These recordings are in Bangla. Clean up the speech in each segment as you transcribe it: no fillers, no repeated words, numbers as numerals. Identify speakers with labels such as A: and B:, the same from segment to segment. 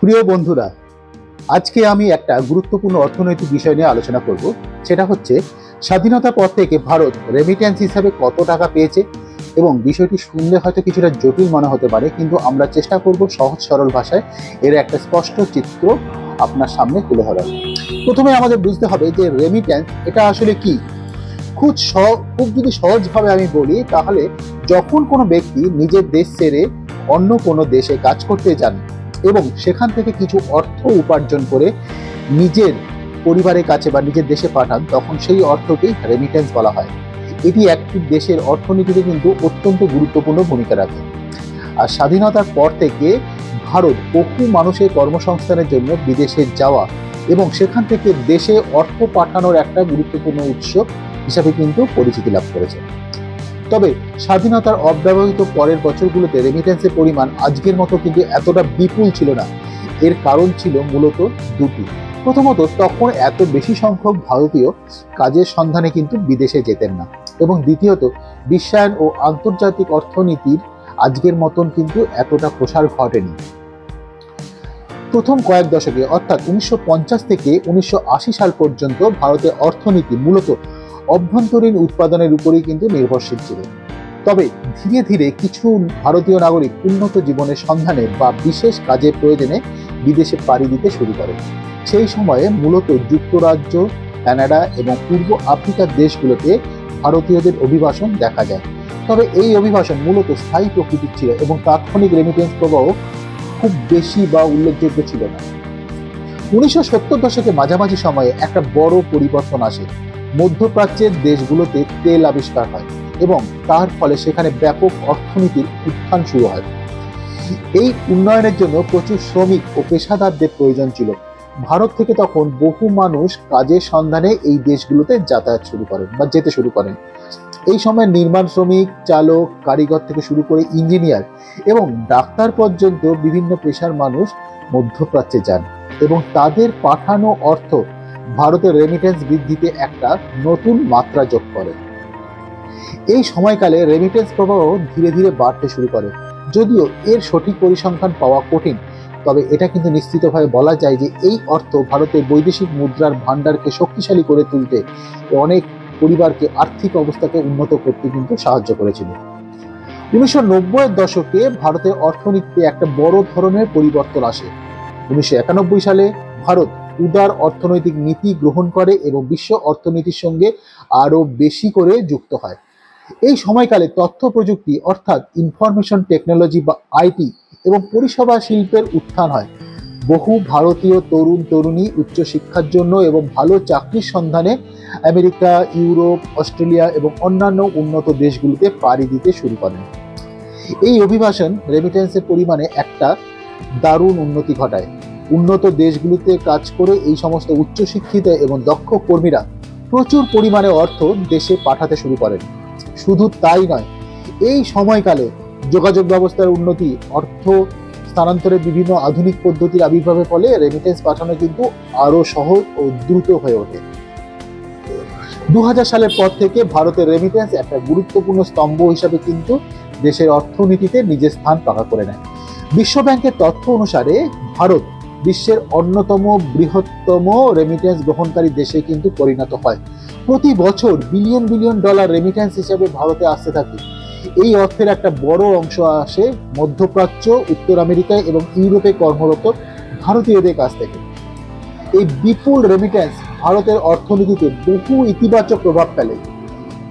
A: প্রিয় বন্ধুরা, আজকে আমি একটা গুরুত্বপূর্ণ অর্থনৈতিক বিষয় নিয়ে আলোচনা করব। সেটা হচ্ছে স্বাধীনতার পর থেকে ভারত রেমিট্যান্স হিসাবে কত টাকা পেয়েছে। এবং বিষয়টি শুনলে হয়তো কিছুটা জটিল মনে হতে পারে, কিন্তু আমরা চেষ্টা করব সহজ সরল ভাষায় এর একটা স্পষ্ট চিত্র আপনার সামনে তুলে ধরার। প্রথমে আমাদের বুঝতে হবে যে রেমিট্যান্স এটা আসলে কি। খুব যদি সহজভাবে আমি বলি, তাহলে যখন কোনো ব্যক্তি নিজের দেশ ছেড়ে অন্য কোনো দেশে কাজ করতে যান এবং সেখান থেকে কিছু অর্থ উপার্জন করে নিজের পরিবারের কাছে বা নিজের দেশে পাঠান, তখন সেই অর্থকেই রেমিটেন্স বলা হয়। এটি একটি দেশের অর্থনীতিতে কিন্তু অত্যন্ত গুরুত্বপূর্ণ ভূমিকা রাখে। আর স্বাধীনতার পর থেকে ভারত বহু মানুষের কর্মসংস্থানের জন্য বিদেশে যাওয়া এবং সেখান থেকে দেশে অর্থ পাঠানোর একটা গুরুত্বপূর্ণ উৎস হিসাবে কিন্তু পরিচিতি লাভ করেছে। তবে স্বাধীনতার অব্যবহৃত পরের বছরগুলোতে রেমিটেন্সের পরিমাণ আজকের মতো কিন্তু এতটা বিপুল ছিল না। এর কারণ ছিল মূলত দুটি। প্রথমত, তখন এত বেশি সংখ্যক ভারতীয় কাজের সন্ধানে কিন্তু বিদেশে যেতেন না, এবং দ্বিতীয়ত, বিশ্বায়ন ও আন্তর্জাতিক অর্থনীতির আজকের মতন কিন্তু এতটা প্রসার ঘটেনি। প্রথম কয়েক দশকে অর্থাৎ 1950 থেকে 1980 সাল পর্যন্ত ভারতের অর্থনীতি মূলত অভ্যন্তরীণ উৎপাদনের উপরেই কিন্তু নির্ভরশীল ছিল। তবে ধীরে ধীরে কিছু ভারতীয় নাগরিক উন্নত জীবনের সন্ধানে বা বিশেষ কাজের প্রয়োজনে বিদেশে পাড়ি দিতে শুরু করে। সেই সময়ে মূলত যুক্তরাজ্য, কানাডা এবং পূর্ব আফ্রিকার দেশগুলোতে ভারতীয়দের অভিবাসন দেখা যায়। তবে এই অভিবাসন মূলত স্থায়ী প্রকৃতির ছিল এবং তাৎক্ষণিক রেমিটেন্স প্রবাহ খুব বেশি বা উল্লেখযোগ্য ছিল না। 1970 দশকের মাঝামাঝি সময়ে একটা বড় পরিবর্তন আসে। মধ্যপ্রাচ্যের দেশগুলোতে তেল আবিষ্কার হয় এবং তার ফলে সেখানে ব্যাপক অর্থনীতির উত্থান শুরু হয়। এই উন্নয়নের জন্য প্রচুর শ্রমিক ও পেশাদারদের প্রয়োজন ছিল। ভারত থেকে তখন বহু মানুষ কাজের সন্ধানে এই দেশগুলোতে যাতায়াত শুরু করেন বা যেতে শুরু করেন। এই সময় নির্মাণ শ্রমিক, চালক, কারিগর থেকে শুরু করে ইঞ্জিনিয়ার এবং ডাক্তার পর্যন্ত বিভিন্ন পেশার মানুষ মধ্যপ্রাচ্যে যান এবং তাদের পাঠানো অর্থ ভারতের রেমিটেন্স বৃদ্ধিতে একটা নতুন মাত্রা যোগ করে। এই সময়কালে রেমিটেন্স প্রবাহ ধীরে ধীরে বাড়তে শুরু করে। যদিও এর সঠিক পরিসংখ্যান পাওয়া কঠিন, তবে এটা কিন্তু নিশ্চিতভাবে বলা যায় যে এই অর্থ ভারতের বৈদেশিক মুদ্রার ভাণ্ডারকে শক্তিশালী করে তুলতে, অনেক পরিবারকে আর্থিক অবস্থাকে উন্নত করতে কিন্তু সাহায্য করেছিল। 1990-এর দশকে ভারতের অর্থনীতিতে একটা বড় ধরনের পরিবর্তন আসে। 1991 সালে ভারত উদার অর্থনৈতিক নীতি গ্রহণ করে এবং বিশ্ব অর্থনীতির সঙ্গে আরো বেশি করে যুক্ত হয়। এই সময়কালে তথ্য প্রযুক্তি অর্থাৎ ইনফরমেশন টেকনোলজি বা আইটি এবং পরিষেবা শিল্পের উত্থান হয়। বহু ভারতীয় তরুণ তরুণী উচ্চশিক্ষার জন্য এবং ভালো চাকরির সন্ধানে আমেরিকা, ইউরোপ, অস্ট্রেলিয়া এবং অন্যান্য উন্নত দেশগুলোতে পাড়ি দিতে শুরু করেন। এই অভিবাসন রেমিটেন্সের পরিমাণে একটা দারুণ উন্নতি ঘটায়। উন্নত দেশগুলোতে কাজ করে এই সমস্ত উচ্চশিক্ষিত এবং দক্ষ কর্মীরা প্রচুর পরিমাণে অর্থ দেশে পাঠাতে শুরু করেন। শুধু তাই নয়, এই সময়কালে যোগাযোগ ব্যবস্থার উন্নতি, অর্থ স্থানান্তরের বিভিন্ন আধুনিক পদ্ধতির আবির্ভাবের ফলে রেমিটেন্স পাঠানো কিন্তু আরো সহজ ও দ্রুত হয়ে ওঠে। 2000 সালের পর থেকে ভারতের রেমিটেন্স একটা গুরুত্বপূর্ণ স্তম্ভ হিসাবে কিন্তু দেশের অর্থনীতিতে নিজের স্থান পাকা করে নেয়। বিশ্ব ব্যাংকের তথ্য অনুসারে ভারত বিশ্বের অন্যতম বৃহত্তম রেমিটেন্স গ্রহণকারী দেশে কিন্তু পরিণত হয়। প্রতি বছর বিলিয়ন বিলিয়ন ডলার রেমিটেন্স হিসেবে ভারতে আসতে থাকে। এই অর্থের একটা বড় অংশ আসে মধ্যপ্রাচ্য, উত্তর আমেরিকায় এবং ইউরোপে কর্মরত ভারতীয়দের কাছ থেকে। এই বিপুল রেমিটেন্স ভারতের অর্থনীতিতে বহু ইতিবাচক প্রভাব ফেলে।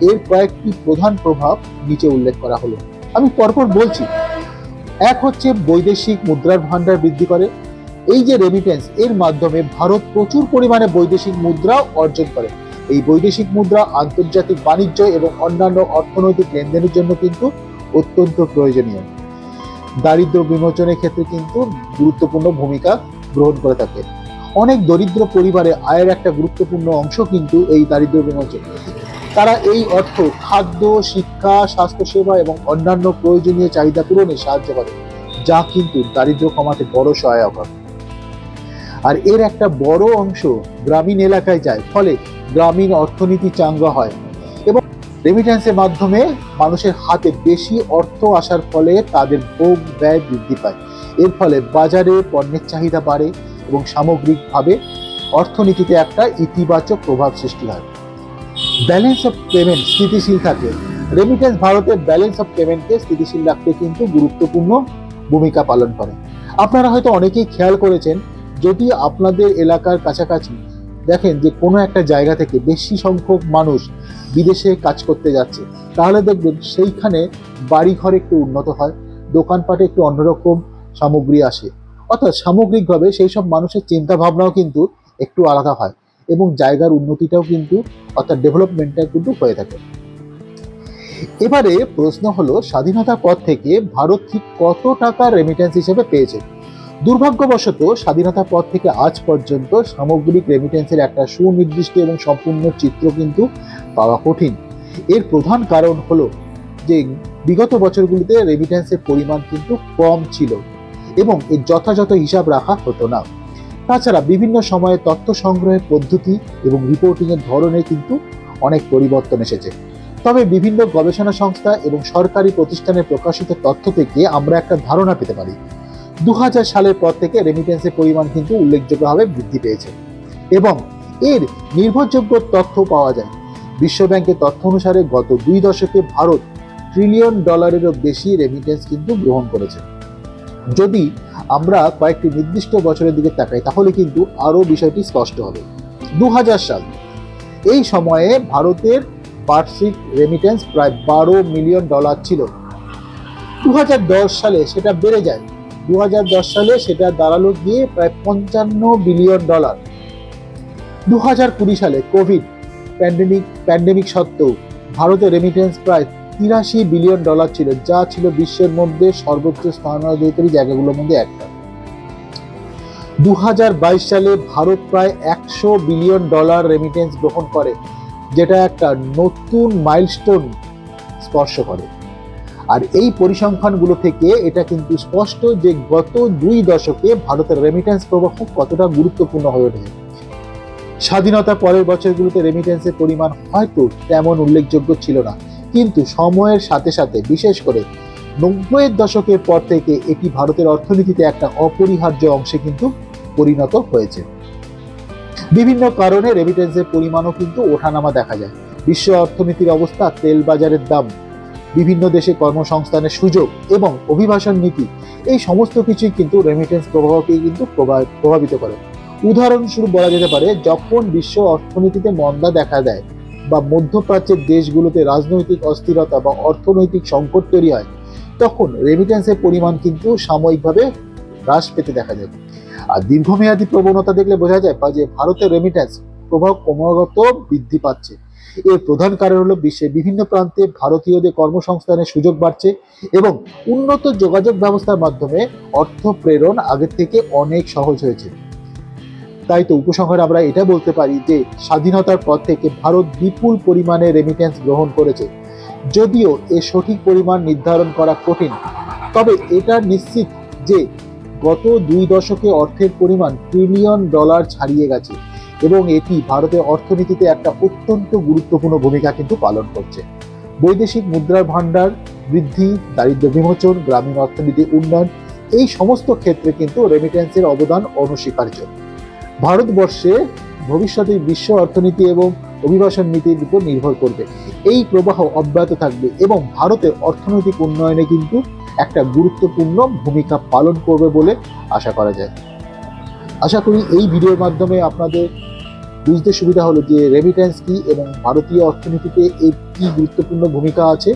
A: এর কয়েকটি প্রধান প্রভাব নিচে উল্লেখ করা হলো, আমি পরপর বলছি। এক হচ্ছে বৈদেশিক মুদ্রার ভাণ্ডার বৃদ্ধি করে। এই যে রেমিটেন্স, এর মাধ্যমে ভারত প্রচুর পরিমাণে বৈদেশিক মুদ্রা অর্জন করে। এই বৈদেশিক মুদ্রা আন্তর্জাতিক বাণিজ্য এবং অন্যান্য অর্থনৈতিক লেনদেনের জন্য কিন্তু অত্যন্ত প্রয়োজনীয়। দারিদ্র্য বিমোচনের ক্ষেত্রে কিন্তু গুরুত্বপূর্ণ ভূমিকা গ্রহণ করে থাকে। অনেক দরিদ্র পরিবারে আয়ের একটা গুরুত্বপূর্ণ অংশ কিন্তু এই দারিদ্র্য বিমোচন। তারা এই অর্থ খাদ্য, শিক্ষা, স্বাস্থ্যসেবা এবং অন্যান্য প্রয়োজনীয় চাহিদা পূরণে সাহায্য করে, যা কিন্তু দারিদ্র্য কমাতে বড় সহায়ক হয়। আর এর একটা বড় অংশ গ্রামীণ এলাকায় যায়, ফলে গ্রামীণ অর্থনীতি চাঙ্গা হয় এবং রেমিটেন্সের মাধ্যমে মানুষের হাতে বেশি অর্থ আসার ফলে তাদের ভোগ ব্যয় বৃদ্ধি পায় এর ফলে বাজারে পণ্যের চাহিদা বাড়ে এবং সামগ্রিকভাবে অর্থনীতিতে একটা ইতিবাচক প্রভাব সৃষ্টি হয়। ব্যালেন্স অফ পেমেন্ট স্থিতিশীল থাকে। রেমিটেন্স ভারতের ব্যালেন্স অফ পেমেন্টকে স্থিতিশীল রাখতে কিন্তু গুরুত্বপূর্ণ ভূমিকা পালন করে। আপনারা হয়তো অনেকেই খেয়াল করেছেন, যদি আপনাদের এলাকার কাছাকাছি দেখেন যে কোনো একটা জায়গা থেকে বেশি সংখ্যক মানুষ বিদেশে কাজ করতে যাচ্ছে, তাহলে দেখবেন সেইখানে বাড়িঘর একটু উন্নত হয়, দোকানপাটে একটু অন্যরকম সামগ্রী আসে, অর্থাৎ সামগ্রিকভাবে সেই সব মানুষের চিন্তা ভাবনাও কিন্তু একটু আলাদা হয় এবং জায়গার উন্নতিটাও কিন্তু অর্থাৎ ডেভেলপমেন্টটা কিন্তু হয়ে থাকে। এবারে প্রশ্ন হলো, স্বাধীনতার পর থেকে ভারত ঠিক কত টাকা রেমিটেন্স হিসেবে পেয়েছে? দুর্ভাগ্যবশত স্বাধীনতার পর থেকে আজ পর্যন্ত সামগ্রিক রেমিটেন্সের একটা সুনির্দিষ্ট এবং সম্পূর্ণ চিত্র কিন্তু পাওয়া কঠিন। এর প্রধান কারণ হলো যে বিগত বছরগুলিতে রেমিটেন্সের পরিমাণ কিন্তু কম ছিল এবং এর যথাযথ হিসাব রাখা হতো না। তাছাড়া বিভিন্ন সময়ে তথ্য সংগ্রহের পদ্ধতি এবং রিপোর্টিংয়ের ধরনে কিন্তু অনেক পরিবর্তন এসেছে। তবে বিভিন্ন গবেষণা সংস্থা এবং সরকারি প্রতিষ্ঠানের প্রকাশিত তথ্য থেকে আমরা একটা ধারণা পেতে পারি। 2000 সালের পর থেকে রেমিটেন্সের পরিমাণ কিন্তু উল্লেখযোগ্যভাবে বৃদ্ধি পেয়েছে এবং এর নির্ভরযোগ্য তথ্য পাওয়া যায়। বিশ্বব্যাংকের তথ্য অনুসারে গত 2 দশকে ভারত $1 ট্রিলিয়ন বেশি রেমিটেন্স কিন্তু গ্রহণ করেছে। যদি আমরা কয়েকটি নির্দিষ্ট বছরের দিকে তাকাই তাহলে কিন্তু আরো বিষয়টি স্পষ্ট হবে। 2000 সাল, এই সময়ে ভারতের বার্ষিক রেমিটেন্স প্রায় $12 মিলিয়ন ছিল। 2010 সালে সেটা বেড়ে যায়, 2010 সালে সেটা দাঁড়ালো গিয়ে প্রায় $55 বিলিয়ন। 2020 সালে কোভিড প্যান্ডেমিক সত্ত্বেও ভারতের রেমিটেন্স প্রায় $83 বিলিয়ন ছিল, যা ছিল বিশ্বের মধ্যে সর্বোচ্চ স্থানাধিকারী জায়গাগুলোর মধ্যে একটা। 2022 সালে ভারত প্রায় $100 বিলিয়ন রেমিটেন্স গ্রহণ করে, যেটা একটা নতুন মাইলস্টোন স্পর্শ করে। আর এই পরিসংখ্যানগুলো থেকে এটা কিন্তু স্পষ্ট যে গত 2 দশকে ভারতের রেমিটেন্স প্রবাহ কতটা গুরুত্বপূর্ণ হয়ে ওঠে। স্বাধীনতার পরের বছরগুলোতে রেমিটেন্সের পরিমাণ হয়তো তেমন উল্লেখযোগ্য ছিল না, কিন্তু সময়ের সাথে সাথে বিশেষ করে 90-এর দশকের পর থেকে এটি ভারতের অর্থনীতিতে একটা অপরিহার্য অংশে কিন্তু পরিণত হয়েছে। বিভিন্ন কারণে রেমিটেন্সের পরিমাণও কিন্তু ওঠানামা দেখা যায়। বিশ্ব অর্থনীতির অবস্থা, তেল বাজারের দাম, বিভিন্ন দেশে কর্মসংস্থানের সুযোগ এবং অভিবাসন নীতি, এই সমস্ত কিছুই কিন্তু রেমিটেন্স প্রবাহকে কিন্তু প্রভাবিত করে। উদাহরণস্বরূপ বলা যেতে পারে, যখন বিশ্ব অর্থনীতিতে মন্দা দেখা দেয় বা মধ্যপ্রাচ্যের দেশগুলোতে রাজনৈতিক অস্থিরতা বা অর্থনৈতিক সংকট তৈরি হয়, তখন রেমিটেন্সের পরিমাণ কিন্তু সাময়িকভাবে হ্রাস পেতে দেখা যায়। আর দীর্ঘমেয়াদী প্রবণতা দেখলে বোঝা যায় যে ভারতের রেমিটেন্স প্রভাব ক্রমাগত বৃদ্ধি পাচ্ছে। এর প্রধান কারণ হলো বিশ্বের বিভিন্ন প্রান্তে ভারতীয়দের কর্মসংস্থানের সুযোগ বাড়ছে এবং উন্নত যোগাযোগ ব্যবস্থার মাধ্যমে অর্থ প্রেরণ আগের থেকে অনেক সহজ হয়েছে। তাই তো উপসংহারে আমরা এটা বলতে পারি যে স্বাধীনতার পর থেকে ভারত বিপুল পরিমাণে রেমিটেন্স গ্রহণ করেছে। যদিও এর সঠিক পরিমাণ নির্ধারণ করা কঠিন, তবে এটা নিশ্চিত যে গত 2 দশকে অর্থের পরিমাণ $1 ট্রিলিয়ন ছাড়িয়ে গেছে এবং এটি ভারতের অর্থনীতিতে একটা অত্যন্ত গুরুত্বপূর্ণ ভূমিকা কিন্তু পালন করছে। বৈদেশিক মুদ্রার ভান্ডার বৃদ্ধি, দারিদ্র বিমোচন, গ্রামীণ অর্থনীতির উন্নয়ন, এই সমস্ত ক্ষেত্রে কিন্তু রেমিটেন্সের অবদান অনস্বীকার্য। ভারতবর্ষে ভবিষ্যতে বিশ্ব অর্থনীতি এবং অভিবাসন নীতির উপর নির্ভর করবে। এই প্রবাহ অব্যাহত থাকবে এবং ভারতের অর্থনৈতিক উন্নয়নে কিন্তু একটা গুরুত্বপূর্ণ ভূমিকা পালন করবে বলে আশা করা যায়। আশা করি এই ভিডিওর মাধ্যমে আপনাদের বুঝতে সুবিধা হলো যে রেমিটেন্স কি এবং ভারতীয় অর্থনীতিতে এর কি গুরুত্বপূর্ণ ভূমিকা আছে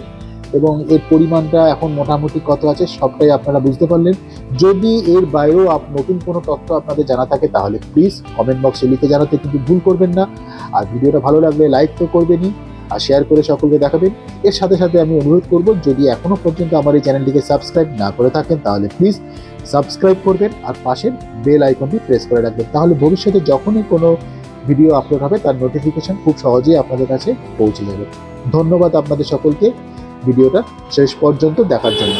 A: এবং এর পরিমাণটা এখন মোটামুটি কত আছে, সবটাই আপনারা বুঝতে পারলেন। যদি এর বাইরেও নতুন কোনো তথ্য আপনাদের জানা থাকে তাহলে প্লিজ কমেন্ট বক্সে লিখে জানাতে কিন্তু ভুল করবেন না। আর ভিডিওটা ভালো লাগলে লাইক তো করবেনই আর শেয়ার করে সকলকে দেখাবেন। এর সাথে সাথে আমি অনুরোধ করব, যদি এখনো পর্যন্ত আমার এই চ্যানেলটিকে সাবস্ক্রাইব না করে থাকেন তাহলে প্লিজ সাবস্ক্রাইব করবেন আর পাশের বেল আইকনটি প্রেস করে রাখবেন। তাহলে ভবিষ্যতে যখনই কোনো ভিডিও আপলোড হবে তার নোটিফিকেশন খুব সহজেই আপনাদের কাছে পৌঁছে যাবে। ধন্যবাদ আপনাদের সকলকে ভিডিওটা শেষ পর্যন্ত দেখার জন্য।